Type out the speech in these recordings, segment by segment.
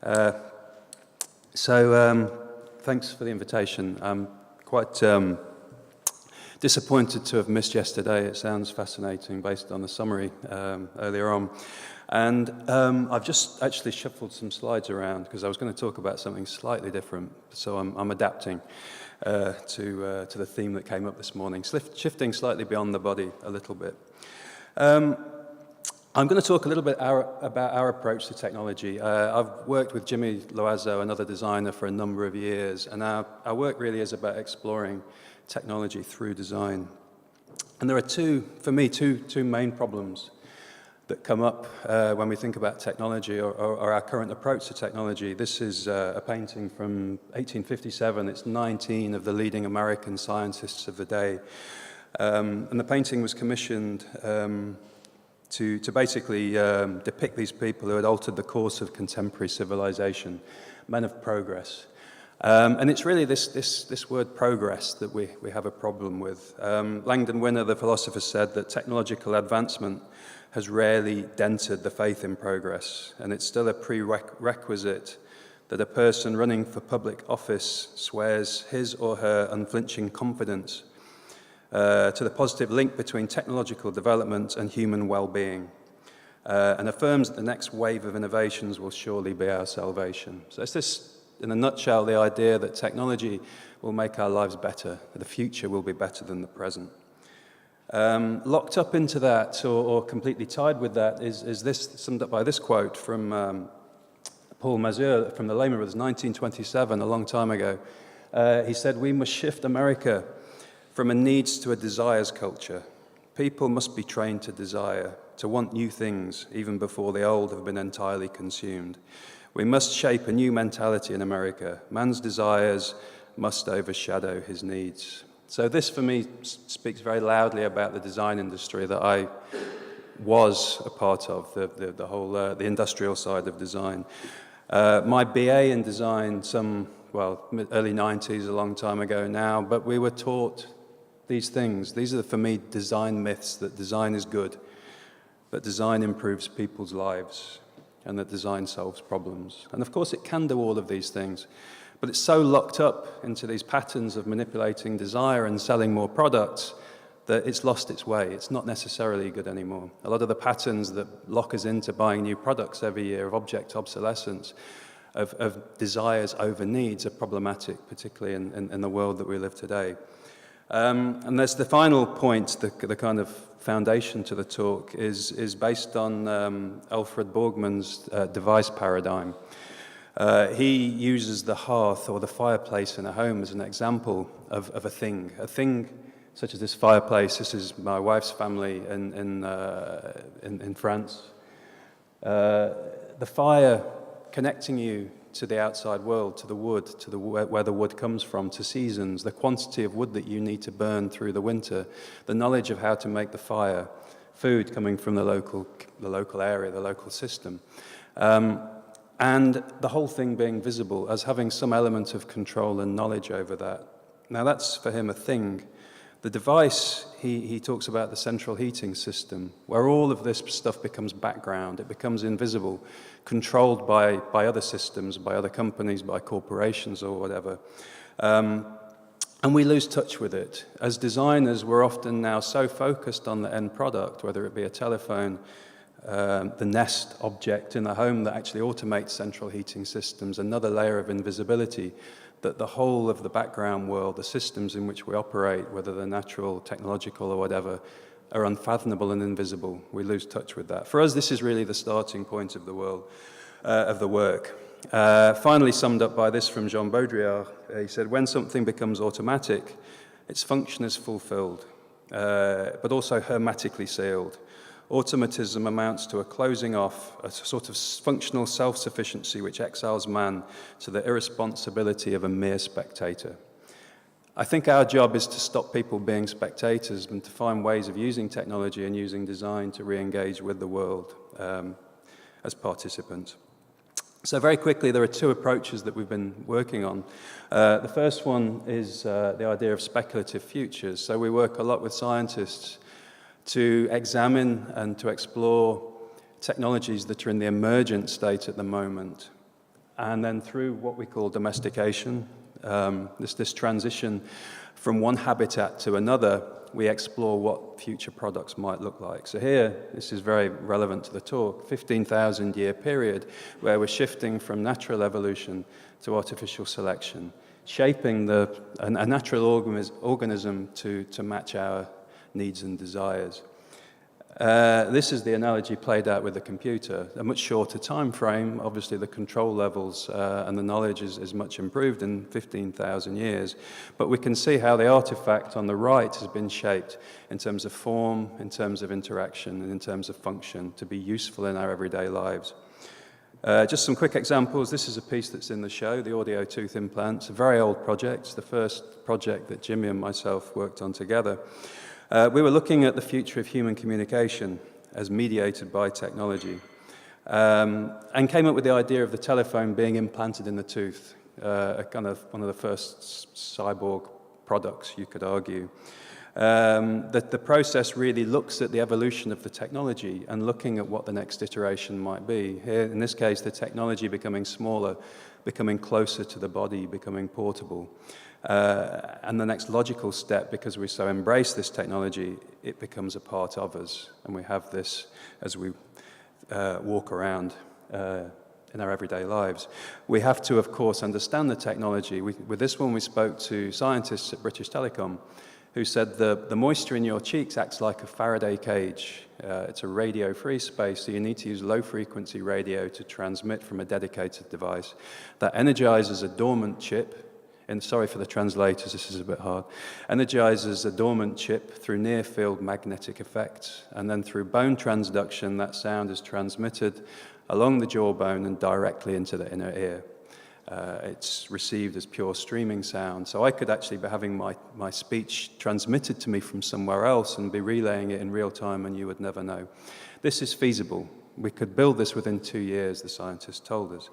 Thanks for the invitation. I'm quite disappointed to have missed yesterday. It sounds fascinating based on the summary earlier on. And I've just actually shuffled some slides around because I was going to talk about something slightly different. So I'm adapting to the theme that came up this morning, shifting slightly beyond the body a little bit. I'm going to talk a little bit about our approach to technology. I've worked with Jimmy Loiseau, another designer, for a number of years, and our work really is about exploring technology through design. And there are for me, two main problems that come up when we think about technology or our current approach to technology. This is a painting from 1857. It's 19 of the leading American scientists of the day. And the painting was commissioned to basically depict these people who had altered the course of contemporary civilization, men of progress. And it's really this word progress that we have a problem with. Langdon Winner, the philosopher, said that technological advancement has rarely dented the faith in progress, and it's still a prerequisite that a person running for public office swears his or her unflinching confidence to the positive link between technological development and human well-being, and affirms that the next wave of innovations will surely be our salvation. So it's this, in a nutshell, the idea that technology will make our lives better, that the future will be better than the present. Locked up into that, or completely tied with that, is this, summed up by this quote from Paul Mazur from the Lehman Brothers, 1927, a long time ago. He said, "We must shift America from a needs to a desires culture. People must be trained to desire, to want new things, even before the old have been entirely consumed. We must shape a new mentality in America. Man's desires must overshadow his needs." So this, for me, speaks very loudly about the design industry that I was a part of, the whole the industrial side of design. My BA in design, early 90s, a long time ago now, but we were taught these things. These are, for me, design myths, that design is good, that design improves people's lives, and that design solves problems. And of course, it can do all of these things. But it's so locked up into these patterns of manipulating desire and selling more products that it's lost its way. It's not necessarily good anymore. A lot of the patterns that lock us into buying new products every year, of object obsolescence, of desires over needs, are problematic, particularly in the world that we live today. And there's the final point, the kind of foundation to the talk, is based on Alfred Borgmann's device paradigm. He uses the hearth or the fireplace in a home as an example of a thing such as this fireplace. This is my wife's family in France. The fire connecting you to the outside world, to the wood, where the wood comes from, to seasons, the quantity of wood that you need to burn through the winter, the knowledge of how to make the fire, food coming from the local area, the local system. And the whole thing being visible as having some element of control and knowledge over that. Now that's, for him, a thing. The device, he talks about the central heating system, where all of this stuff becomes background, it becomes invisible, controlled by other systems, by other companies, by corporations or whatever. And we lose touch with it. As designers, we're often now so focused on the end product, whether it be a telephone, the Nest object in the home that actually automates central heating systems, another layer of invisibility, that the whole of the background world, the systems in which we operate, whether they're natural, technological, or whatever, are unfathomable and invisible. We lose touch with that. For us, this is really the starting point of the world, of the work. Finally summed up by this from Jean Baudrillard. He said, "When something becomes automatic, its function is fulfilled, but also hermetically sealed. Automatism amounts to a closing off, a sort of functional self-sufficiency which exiles man to the irresponsibility of a mere spectator." I think our job is to stop people being spectators and to find ways of using technology and using design to re-engage with the world as participants. So very quickly, there are two approaches that we've been working on. The first one is the idea of speculative futures. So we work a lot with scientists to examine and to explore technologies that are in the emergent state at the moment, and then through what we call domestication, this transition from one habitat to another, we explore what future products might look like. So here, this is very relevant to the talk, 15,000-year period where we're shifting from natural evolution to artificial selection, shaping a natural organism to match our needs and desires. This is the analogy played out with the computer. A much shorter time frame, obviously the control levels and the knowledge is much improved in 15,000 years, but we can see how the artifact on the right has been shaped in terms of form, in terms of interaction, and in terms of function to be useful in our everyday lives. Just some quick examples. This is a piece that's in the show, the audio tooth implants, a very old project. It's the first project that Jimmy and myself worked on together. We were looking at the future of human communication as mediated by technology, and came up with the idea of the telephone being implanted in the tooth, kind of one of the first cyborg products, you could argue. That the process really looks at the evolution of the technology and looking at what the next iteration might be. Here, in this case, the technology becoming smaller, becoming closer to the body, becoming portable. And the next logical step, because we so embrace this technology, it becomes a part of us. And we have this as we walk around in our everyday lives. We have to, of course, understand the technology. With this one, we spoke to scientists at British Telecom who said the moisture in your cheeks acts like a Faraday cage. It's a radio-free space, so you need to use low-frequency radio to transmit from a dedicated device that energizes a dormant chip. And sorry for the translators, this is a bit hard, energizes a dormant chip through near-field magnetic effects, and then through bone transduction, that sound is transmitted along the jawbone and directly into the inner ear. It's received as pure streaming sound, so I could actually be having my speech transmitted to me from somewhere else and be relaying it in real time, and you would never know. This is feasible. We could build this within 2 years, the scientists told us.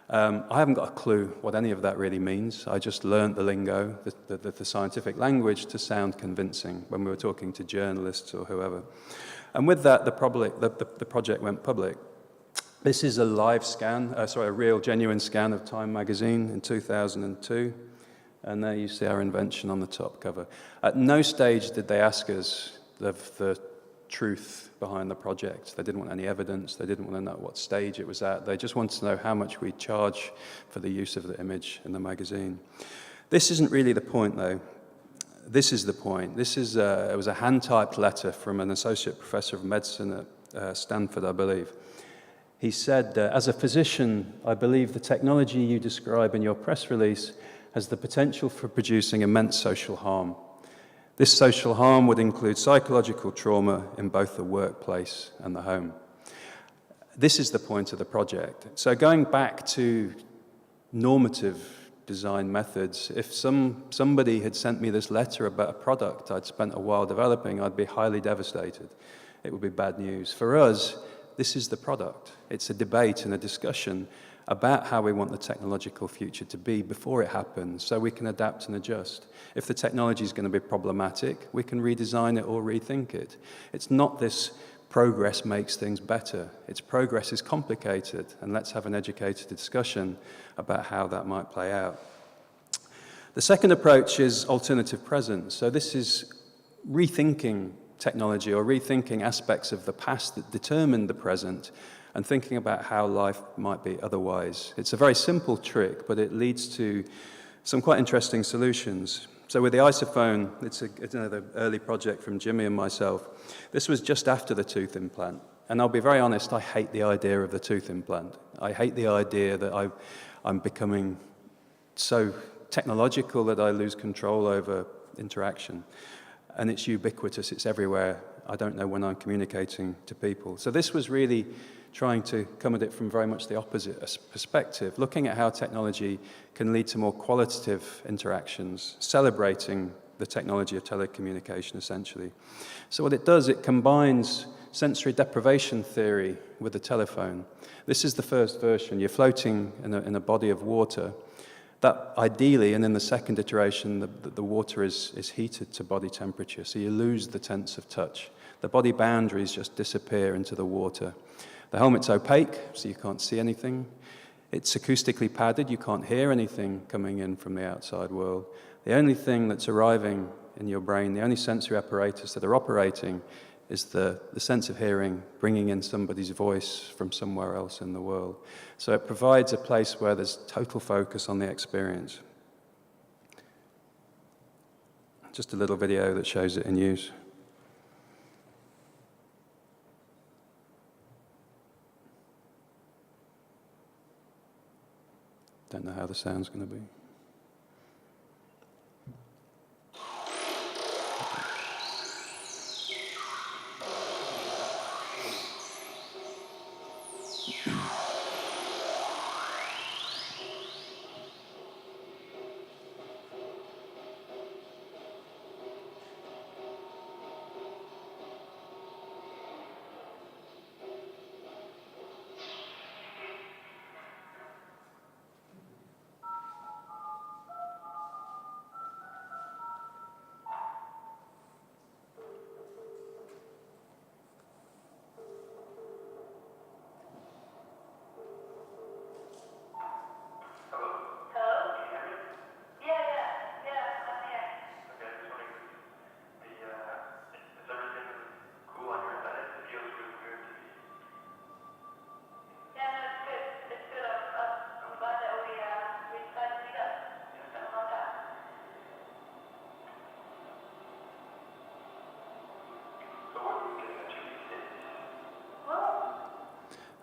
I haven't got a clue what any of that really means. I just learned the lingo, the scientific language, to sound convincing when we were talking to journalists or whoever. And with that, the project went public. This is a live scan, a real genuine scan of Time magazine in 2002. And there you see our invention on the top cover. At no stage did they ask us the truth behind the project. They didn't want any evidence. They didn't want to know what stage it was at. They just wanted to know how much we charge for the use of the image in the magazine. This isn't really the point, though. This is the point. It was a hand-typed letter from an associate professor of medicine at Stanford, I believe. He said, as a physician, I believe the technology you describe in your press release has the potential for producing immense social harm. This social harm would include psychological trauma in both the workplace and the home. This is the point of the project. So going back to normative design methods, if somebody had sent me this letter about a product I'd spent a while developing, I'd be highly devastated. It would be bad news. For us, this is the product. It's a debate and a discussion about how we want the technological future to be before it happens, so we can adapt and adjust. If the technology is going to be problematic, we can redesign it or rethink it. It's not this progress makes things better. It's progress is complicated, and let's have an educated discussion about how that might play out. The second approach is alternative presence. So this is rethinking technology or rethinking aspects of the past that determine the present and thinking about how life might be otherwise. It's a very simple trick, but it leads to some quite interesting solutions. So with the isophone, it's another early project from Jimmy and myself. This was just after the tooth implant. And I'll be very honest, I hate the idea of the tooth implant. I hate the idea that I'm becoming so technological that I lose control over interaction. And it's ubiquitous, it's everywhere. I don't know when I'm communicating to people. So this was really trying to come at it from very much the opposite perspective, looking at how technology can lead to more qualitative interactions, celebrating the technology of telecommunication, essentially. So what it does, it combines sensory deprivation theory with the telephone. This is the first version. You're floating in a body of water. That ideally, and in the second iteration, the water is heated to body temperature, so you lose the sense of touch. The body boundaries just disappear into the water. The helmet's opaque, so you can't see anything. It's acoustically padded. You can't hear anything coming in from the outside world. The only thing that's arriving in your brain, the only sensory apparatus that are operating is the sense of hearing, bringing in somebody's voice from somewhere else in the world. So it provides a place where there's total focus on the experience. Just a little video that shows it in use. Don't know how the sound's going to be.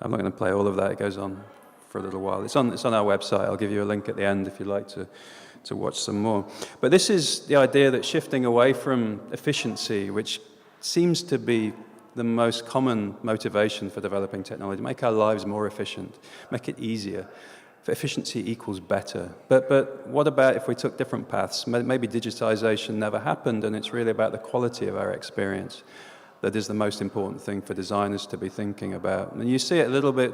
I'm not going to play all of that. It goes on for a little while. It's on our website. I'll give you a link at the end if you'd like to watch some more. But this is the idea that shifting away from efficiency, which seems to be the most common motivation for developing technology, make our lives more efficient, make it easier. Efficiency equals better. But what about if we took different paths? Maybe digitization never happened, and it's really about the quality of our experience that is the most important thing for designers to be thinking about. And you see it a little bit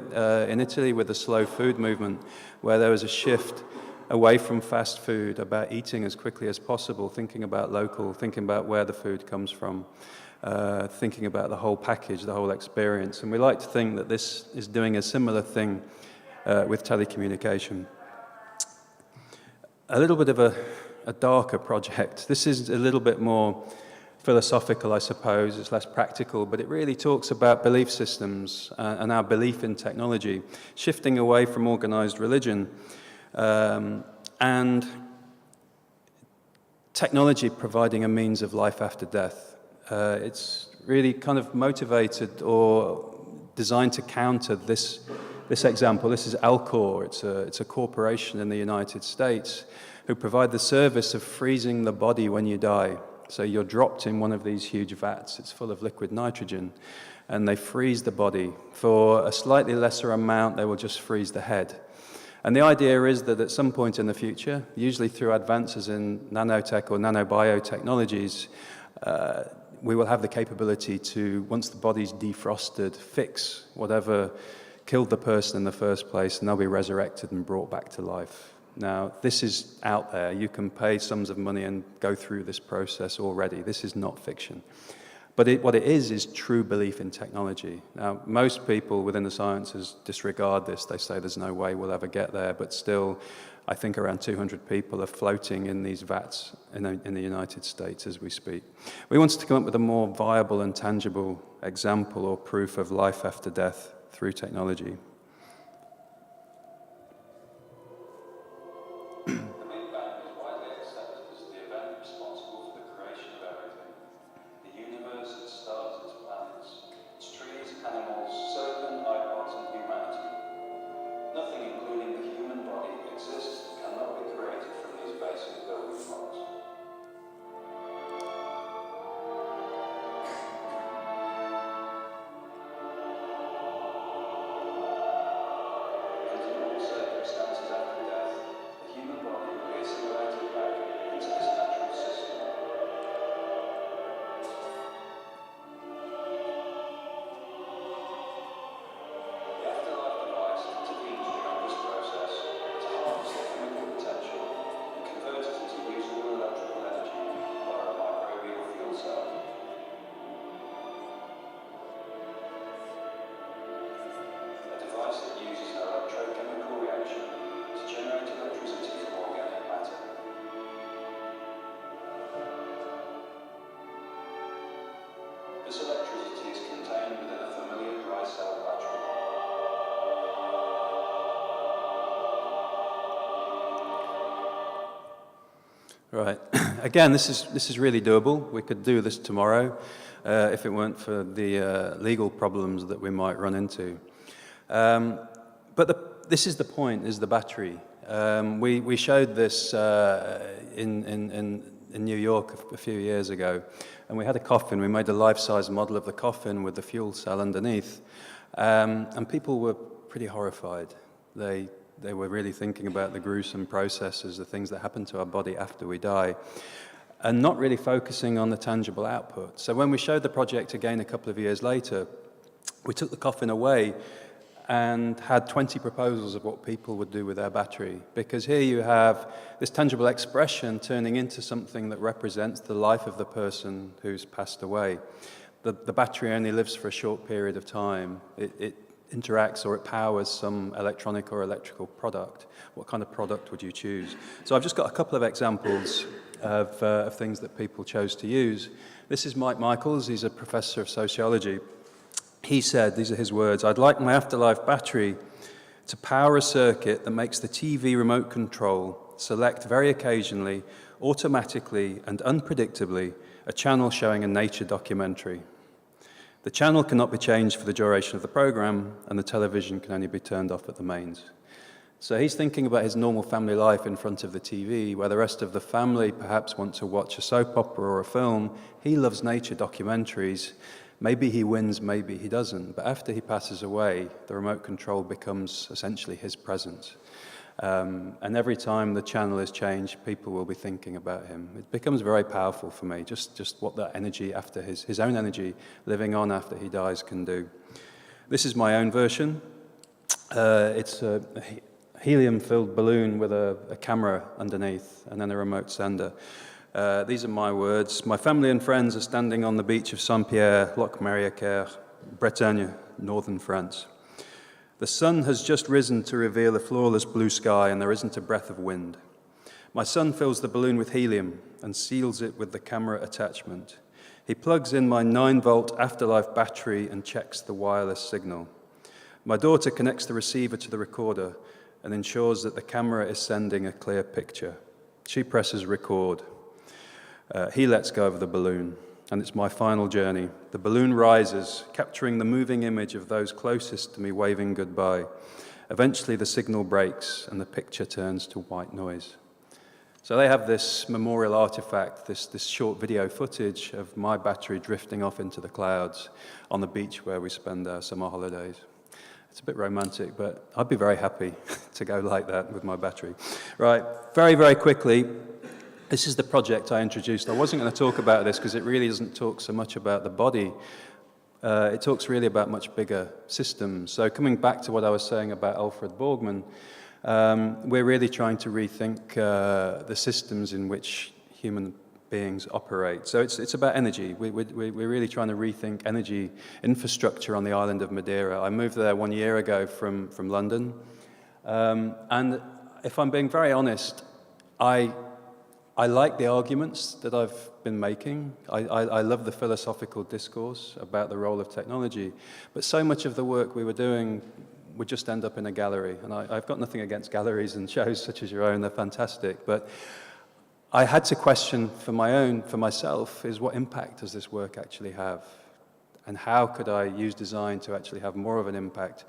in Italy with the slow food movement, where there was a shift away from fast food, about eating as quickly as possible, thinking about local, thinking about where the food comes from, thinking about the whole package, the whole experience. And we like to think that this is doing a similar thing with telecommunication. A little bit of a darker project. This is a little bit more philosophical, I suppose. It's less practical, but it really talks about belief systems and our belief in technology, shifting away from organized religion and technology providing a means of life after death. It's really kind of motivated or designed to counter this example. This is Alcor. It's a corporation in the United States who provide the service of freezing the body when you die. So you're dropped in one of these huge vats. It's full of liquid nitrogen, and they freeze the body. For a slightly lesser amount, they will just freeze the head. And the idea is that at some point in the future, usually through advances in nanotech or nanobiotechnologies, we will have the capability to, once the body's defrosted, fix whatever killed the person in the first place, and they'll be resurrected and brought back to life. Now, this is out there. You can pay sums of money and go through this process already. This is not fiction. But what it is true belief in technology. Now, most people within the sciences disregard this. They say there's no way we'll ever get there. But still, I think around 200 people are floating in these vats in the United States as we speak. We wanted to come up with a more viable and tangible example or proof of life after death through technology. contained within a familiar dry cell battery. Right. Again, this is really doable. We could do this tomorrow if it weren't for the legal problems that we might run into. But this is the point, is the battery. We showed this in New York a few years ago, and we had a coffin. We made a life-size model of the coffin with the fuel cell underneath, and people were pretty horrified. They were really thinking about the gruesome processes, the things that happen to our body after we die, and not really focusing on the tangible output. So when we showed the project again a couple of years later, we took the coffin away and had 20 proposals of what people would do with their battery. Because here you have this tangible expression turning into something that represents the life of the person who's passed away. The battery only lives for a short period of time. It interacts or it powers some electronic or electrical product. What kind of product would you choose? So I've just got a couple of examples of things that people chose to use. This is Mike Michaels. He's a professor of sociology. He said, these are his words, "I'd like my afterlife battery to power a circuit that makes the TV remote control select very occasionally, automatically and unpredictably, a channel showing a nature documentary. The channel cannot be changed for the duration of the program, and the television can only be turned off at the mains." So he's thinking about his normal family life in front of the TV, where the rest of the family perhaps want to watch a soap opera or a film. He loves nature documentaries. Maybe he wins, maybe he doesn't. But after he passes away, the remote control becomes essentially his presence. And every time the channel is changed, people will be thinking about him. It becomes very powerful for me, just what that energy after his own energy living on after he dies can do. This is my own version. It's a helium-filled balloon with a camera underneath and then a remote sender. These are my words. "My family and friends are standing on the beach of Saint-Pierre, Loc-Mariaquer, Bretagne, northern France. The sun has just risen to reveal a flawless blue sky, and there isn't a breath of wind. My son fills the balloon with helium and seals it with the camera attachment. He plugs in my 9-volt afterlife battery and checks the wireless signal. My daughter connects the receiver to the recorder and ensures that the camera is sending a clear picture. She presses record. He lets go of the balloon, and it's my final journey. The balloon rises, capturing the moving image of those closest to me waving goodbye. Eventually the signal breaks and the picture turns to white noise." So they have this memorial artifact, this short video footage of my battery drifting off into the clouds on the beach where we spend our summer holidays. It's a bit romantic, but I'd be very happy to go like that with my battery. Right, very, very quickly, this is the project I introduced. I wasn't going to talk about this because it really doesn't talk so much about the body. It talks really about much bigger systems. So coming back to what I was saying about Alfred Borgman, we're really trying to rethink the systems in which human beings operate. So it's about energy. We're really trying to rethink energy infrastructure on the island of Madeira. I moved there 1 year ago from London. And if I'm being very honest, I like the arguments that I've been making. I love the philosophical discourse about the role of technology. But so much of the work we were doing would just end up in a gallery. And I've got nothing against galleries and shows such as your own. They're fantastic. But I had to question for myself, is what impact does this work actually have? And how could I use design to actually have more of an impact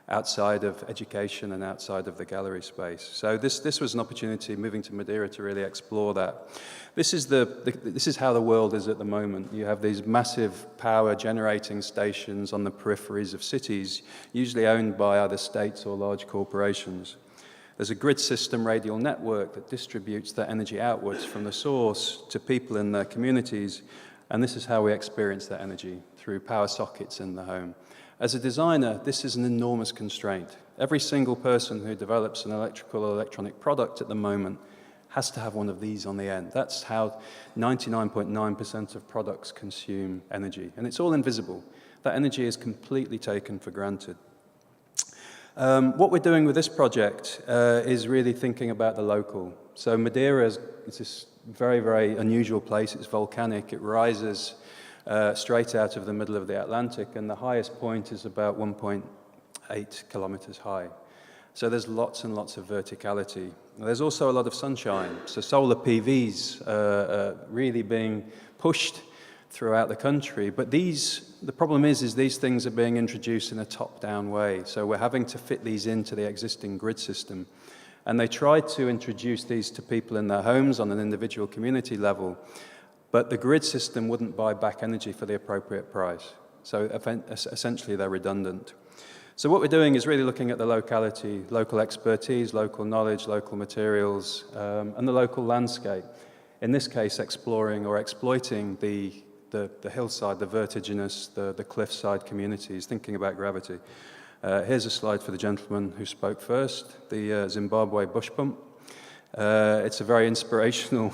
outside of education and outside of the gallery space? So this was an opportunity, moving to Madeira, to really explore that. This is how the world is at the moment. You have these massive power generating stations on the peripheries of cities, usually owned by either states or large corporations. There's a grid system radial network that distributes that energy outwards from the source to people in their communities, and this is how we experience that energy, through power sockets in the home. As a designer, this is an enormous constraint. Every single person who develops an electrical or electronic product at the moment has to have one of these on the end. That's how 99.9% of products consume energy, and it's all invisible. That energy is completely taken for granted. What we're doing with this project is really thinking about the local. So Madeira is this very, very unusual place. It's volcanic. It rises straight out of the middle of the Atlantic, and the highest point is about 1.8 kilometers high. So there's lots and lots of verticality. There's also a lot of sunshine. So solar PVs are really being pushed throughout the country. But the problem is these things are being introduced in a top-down way. So we're having to fit these into the existing grid system. And they tried to introduce these to people in their homes on an individual community level, but the grid system wouldn't buy back energy for the appropriate price. So essentially they're redundant. So what we're doing is really looking at the locality, local expertise, local knowledge, local materials, and the local landscape. In this case, exploring or exploiting the hillside, the vertiginous, the cliffside communities, thinking about gravity. Here's a slide for the gentleman who spoke first, the Zimbabwe bush pump. It's a very inspirational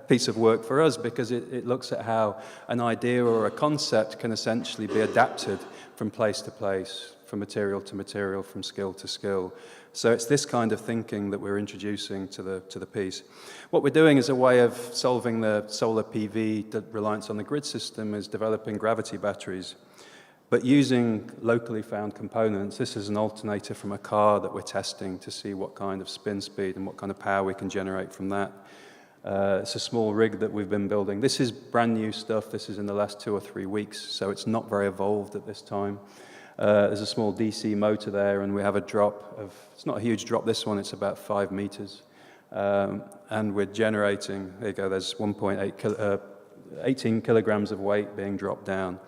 piece of work for us because it looks at how an idea or a concept can essentially be adapted from place to place, from material to material, from skill to skill. So it's this kind of thinking that we're introducing to the piece. What we're doing as a way of solving the solar PV reliance on the grid system is developing gravity batteries, but using locally found components. This is an alternator from a car that we're testing to see what kind of spin speed and what kind of power we can generate from that. It's a small rig that we've been building. This is brand new stuff. This is in the last 2 or 3 weeks, so it's not very evolved at this time. There's a small DC motor there, and we have a drop of, it's not a huge drop, this one, it's about 5 meters. And we're generating, there you go, there's 18 kilograms of weight being dropped down.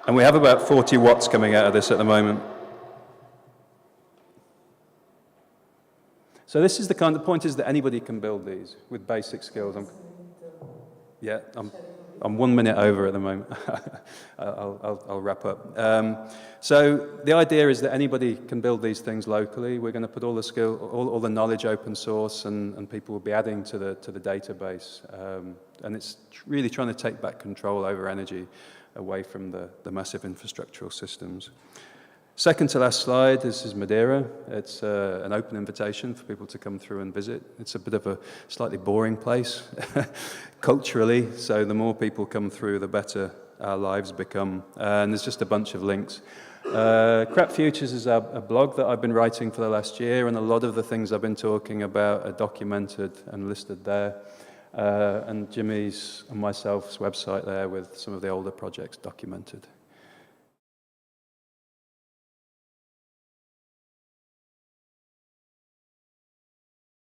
And we have about 40 watts coming out of this at the moment. So this is the point is that anybody can build these with basic skills. I'm 1 minute over at the moment. I'll wrap up. So the idea is that anybody can build these things locally. We're going to put all the skill, all the knowledge open source, and people will be adding to the database. And it's really trying to take back control over energy away from the massive infrastructural systems. Second to last slide, this is Madeira. It's an open invitation for people to come through and visit. It's a bit of a slightly boring place culturally, so the more people come through, the better our lives become. And there's just a bunch of links. Crap Futures is a blog that I've been writing for the last year, and a lot of the things I've been talking about are documented and listed there. And Jimmy's and myself's website there with some of the older projects documented.